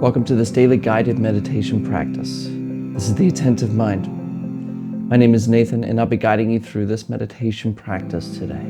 Welcome to this daily guided meditation practice. This is the Attentive Mind. My name is Nathan, and I'll be guiding you through this meditation practice today.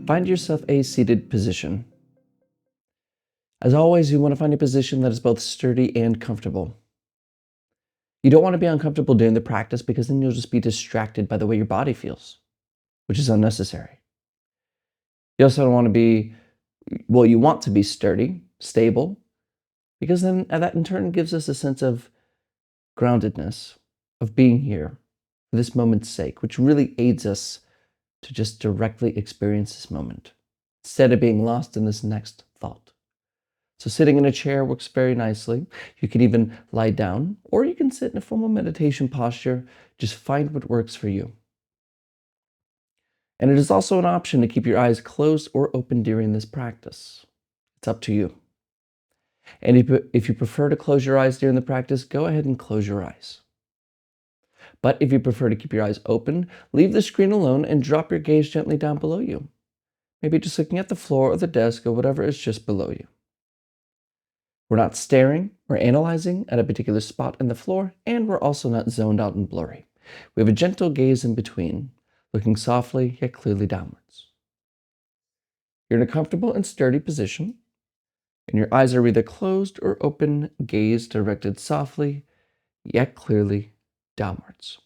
Find yourself a seated position. As always, you want to find a position that is both sturdy and comfortable. You don't want to be uncomfortable during the practice because then you'll just be distracted by the way your body feels, which is unnecessary. You also don't want to you want to be sturdy, stable, because then that in turn gives us a sense of groundedness, of being here for this moment's sake, which really aids us to just directly experience this moment instead of being lost in this next thought. So sitting in a chair works very nicely. You can even lie down, or you can sit in a formal meditation posture. Just find what works for you. And it is also an option to keep your eyes closed or open during this practice. It's up to you. And if you prefer to close your eyes during the practice, go ahead and close your eyes. But if you prefer to keep your eyes open, leave the screen alone and drop your gaze gently down below you. Maybe just looking at the floor or the desk or whatever is just below you. We're not staring or analyzing at a particular spot in the floor, and we're also not zoned out and blurry. We have a gentle gaze in between, looking softly yet clearly downwards. You're in a comfortable and sturdy position, and your eyes are either closed or open, gaze directed softly yet clearly downwards.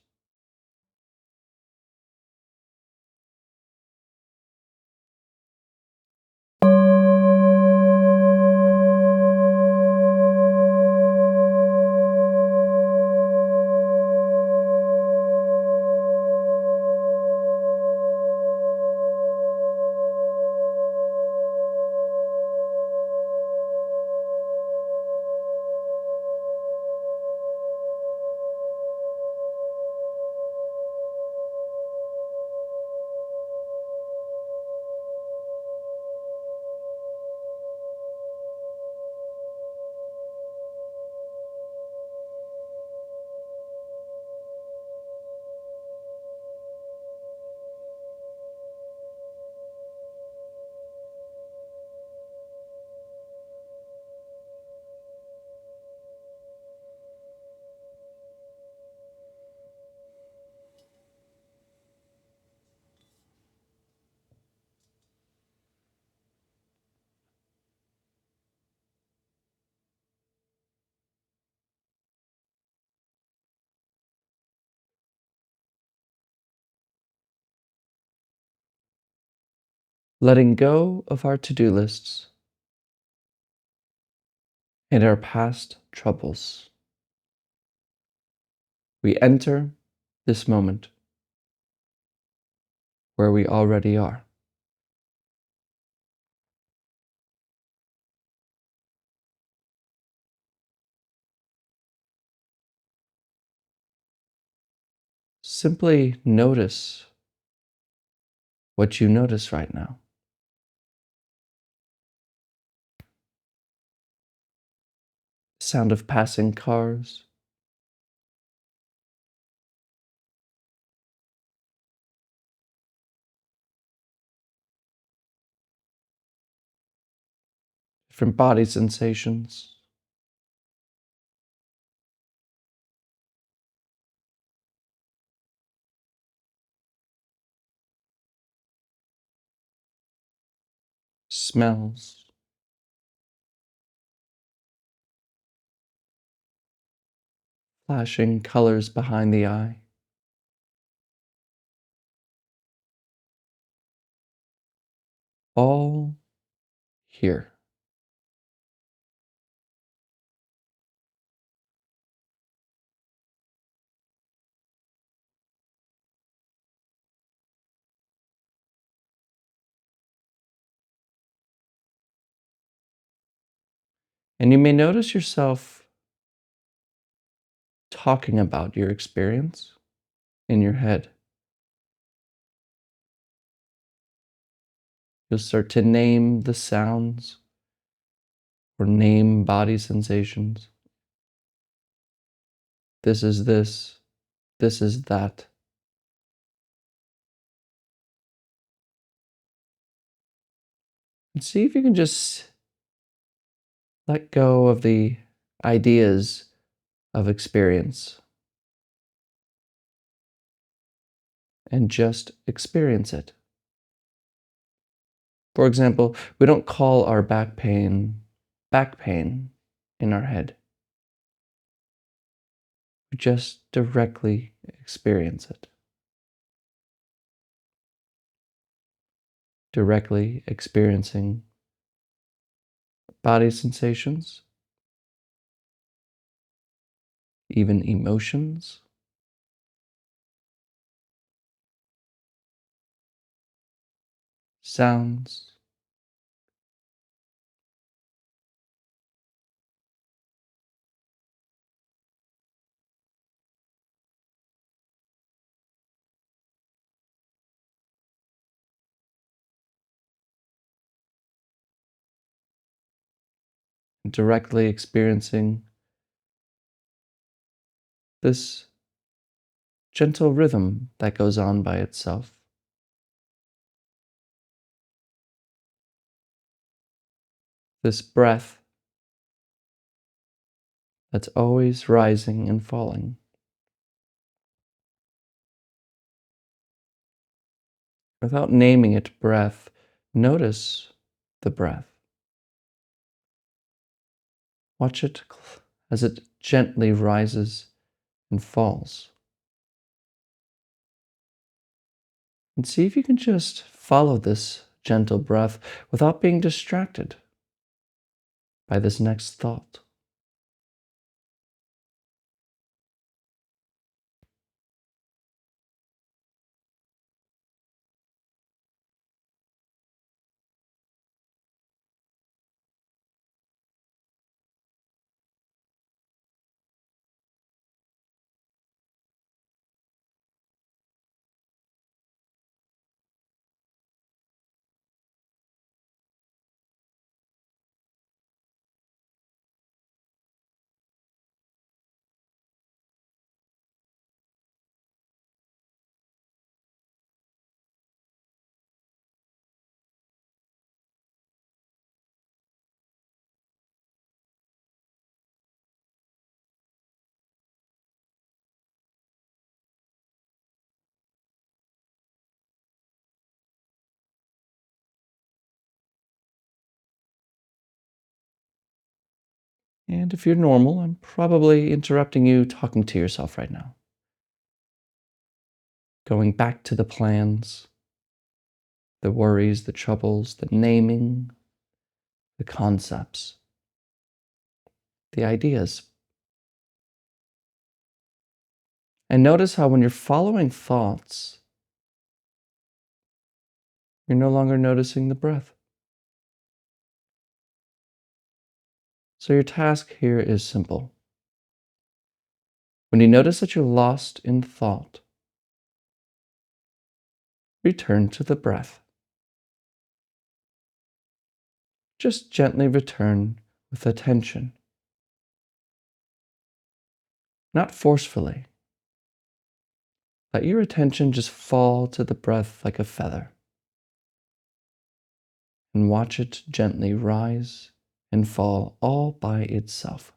Letting go of our to-do lists and our past troubles, we enter this moment where we already are. Simply notice what you notice right now. Sound of passing cars, different body sensations, smells, flashing colors behind the eye. All here. And you may notice yourself talking about your experience in your head. You'll start to name the sounds or name body sensations. This is this. This is that. And see if you can just let go of the ideas of experience and just experience it. For example, we don't call our back pain in our head. We just directly experience it. Directly experiencing body sensations, even emotions, sounds, directly experiencing this gentle rhythm that goes on by itself. This breath that's always rising and falling. Without naming it breath, notice the breath. Watch it as it gently rises and falls. And see if you can just follow this gentle breath without being distracted by this next thought. And if you're normal, I'm probably interrupting you talking to yourself right now. Going back to the plans, the worries, the troubles, the naming, the concepts, the ideas. And notice how when you're following thoughts, you're no longer noticing the breath. So your task here is simple. When you notice that you're lost in thought, return to the breath. Just gently return with attention, not forcefully. Let your attention just fall to the breath like a feather, and watch it gently rise and fall all by itself.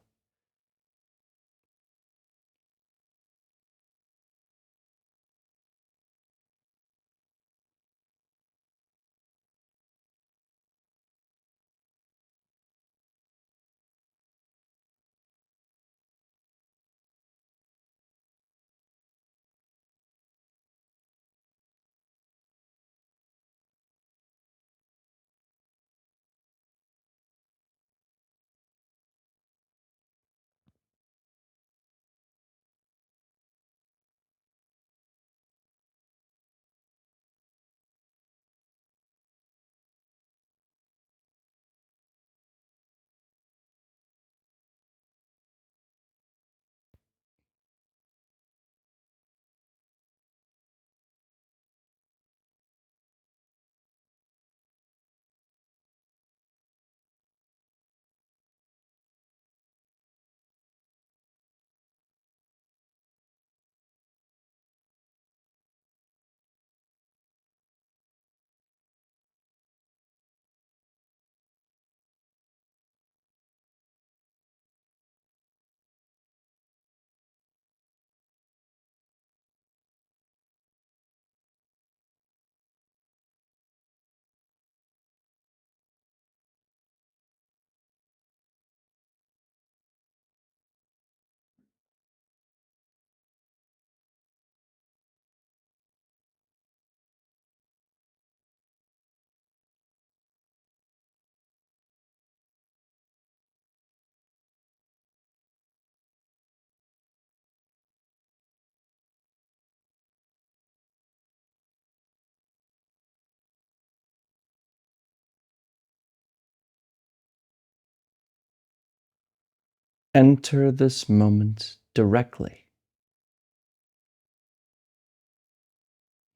Enter this moment directly,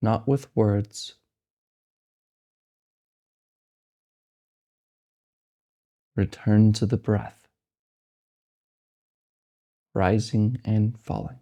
not with words. Return to the breath, rising and falling.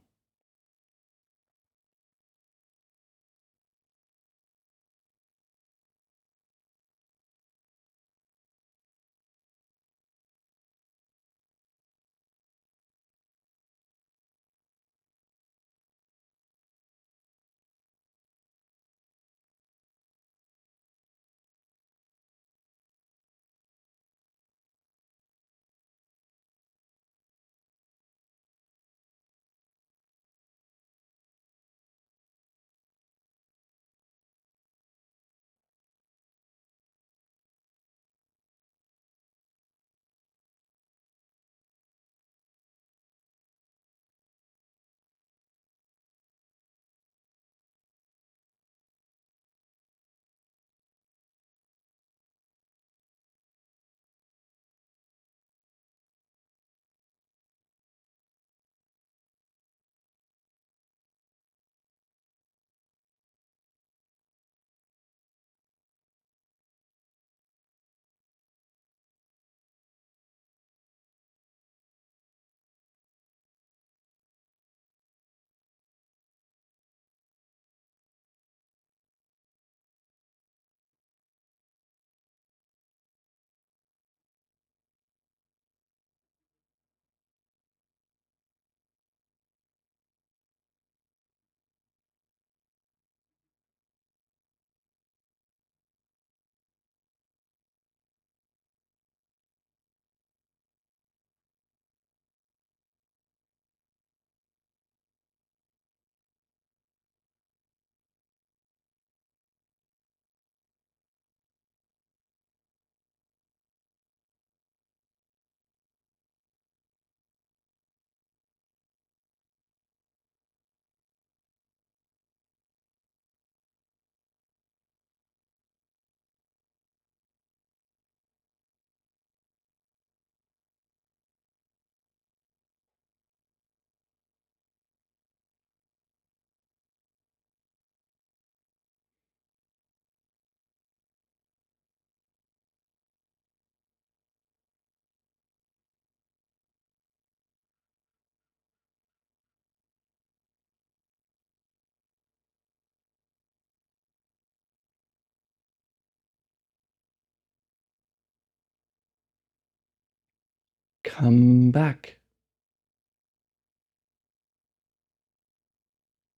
Come back.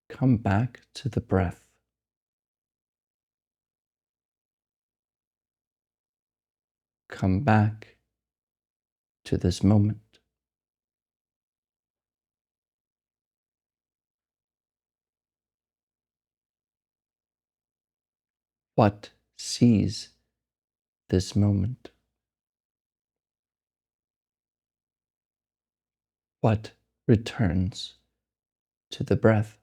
Come back to the breath. Come back to this moment. What sees this moment? What returns to the breath?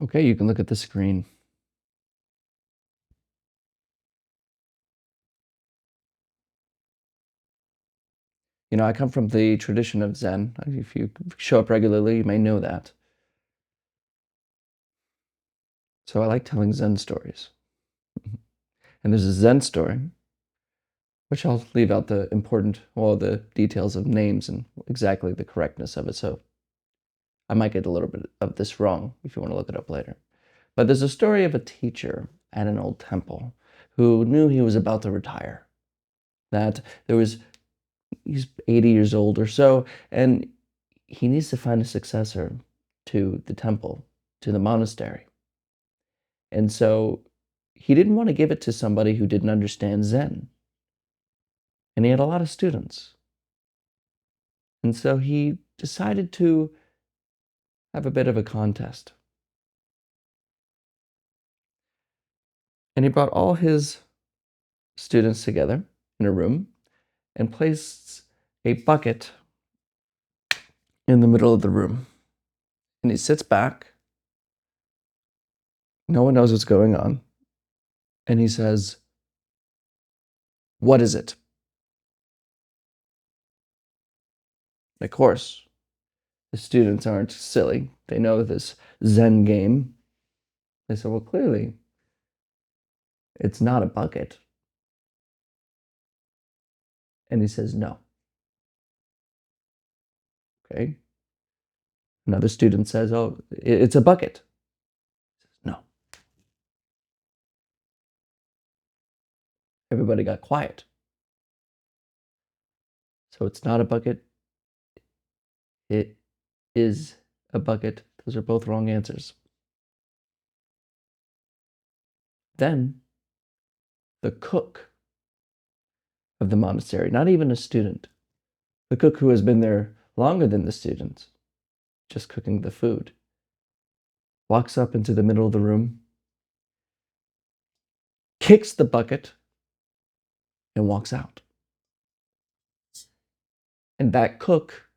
Okay, you can look at the screen. I come from the tradition of Zen. If you show up regularly, you may know that. So I like telling Zen stories. And there's a Zen story, which I'll leave out the details of names and exactly the correctness of it. So I might get a little bit of this wrong if you want to look it up later. But there's a story of a teacher at an old temple who knew he was about to retire. That he's 80 years old or so, and he needs to find a successor to the temple, to the monastery. And so he didn't want to give it to somebody who didn't understand Zen. And he had a lot of students. And so he decided to have a bit of a contest. And he brought all his students together in a room and placed a bucket in the middle of the room. And he sits back. No one knows what's going on. And he says, "What is it?" Of course, the students aren't silly. They know this Zen game. They said, "Well, clearly, it's not a bucket." And he says, "No." Okay. Another student says, "Oh, it's a bucket." He says, "No." Everybody got quiet. So it's not a bucket. It is a bucket. Those are both wrong answers. Then the cook of the monastery, not even a student, the cook who has been there longer than the students, just cooking the food, walks up into the middle of the room, kicks the bucket, and walks out. And that cook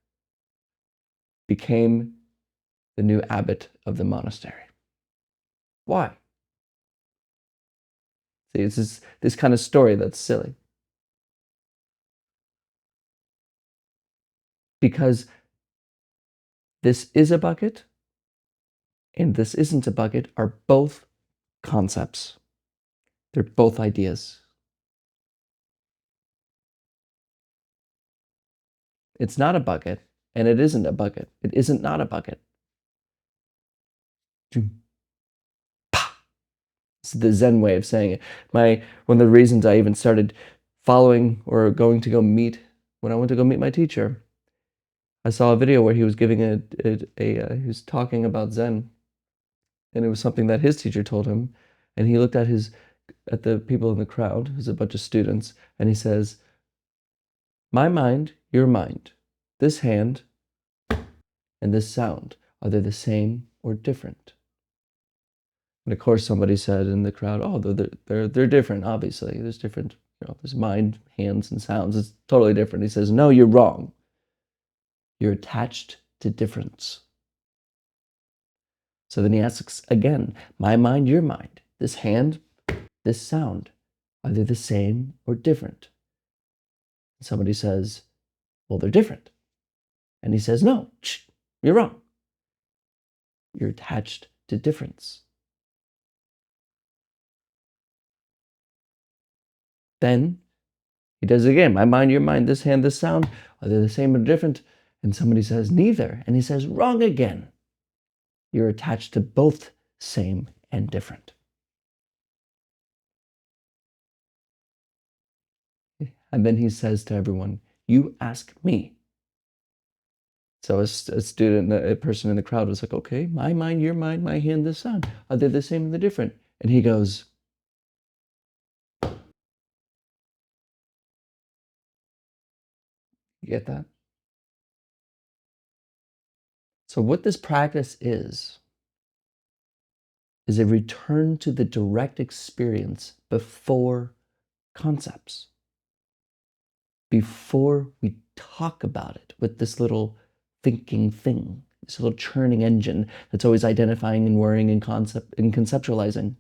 became the new abbot of the monastery. Why? See, it's this kind of story that's silly. Because this is a bucket and this isn't a bucket are both concepts. They're both ideas. It's not a bucket and it isn't a bucket. It isn't not a bucket. It's the Zen way of saying it. One of the reasons I even started following or going to go meet when I went to go meet my teacher, I saw a video where he was giving he was talking about Zen, and it was something that his teacher told him, and he looked at the people in the crowd, who's a bunch of students, and he says, "My mind, your mind, this hand and this sound, are they the same or different?" And of course, somebody said in the crowd, "Oh, they're different. Obviously, there's different. There's mind, hands, and sounds. It's totally different." He says, "No, you're wrong. You're attached to difference." So then he asks again, "My mind, your mind, this hand, this sound, are they the same or different?" And somebody says, "Well, they're different." And he says, "No, you're wrong. You're attached to difference." Then he does it again. "My mind, your mind, this hand, this sound, are they the same or different?" And somebody says, "Neither." And he says, "Wrong again. You're attached to both same and different." And then he says to everyone, "You ask me." So a student, a person in the crowd was like, "Okay, my mind, your mind, my hand, this sound, are they the same or the different?" And he goes, "You get that?" So what this practice is a return to the direct experience before concepts, before we talk about it with this little thinking thing, this little churning engine that's always identifying and worrying and conceptualizing.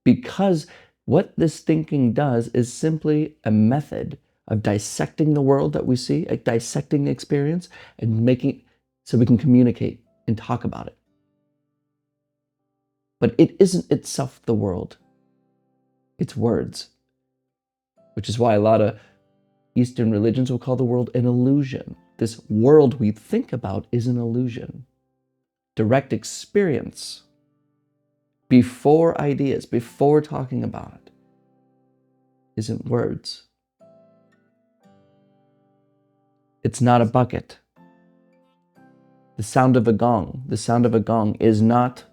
Because what this thinking does is simply a method of dissecting the world that we see, like dissecting the experience, and making it so we can communicate and talk about it. But it isn't itself the world. It's words. Which is why a lot of Eastern religions will call the world an illusion. This world we think about is an illusion. Direct experience, before ideas, before talking about it, isn't words. It's not a bucket. The sound of a gong is not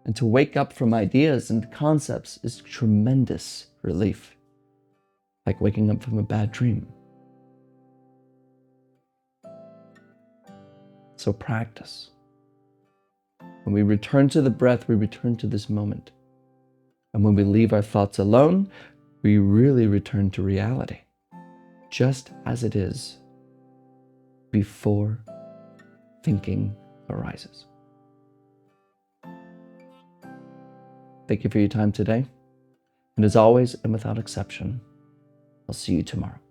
and to wake up from ideas and concepts is tremendous relief, like waking up from a bad dream. So practice. When we return to the breath, we return to this moment. And when we leave our thoughts alone, we really return to reality, just as it is before thinking arises. Thank you for your time today. And as always, and without exception, I'll see you tomorrow.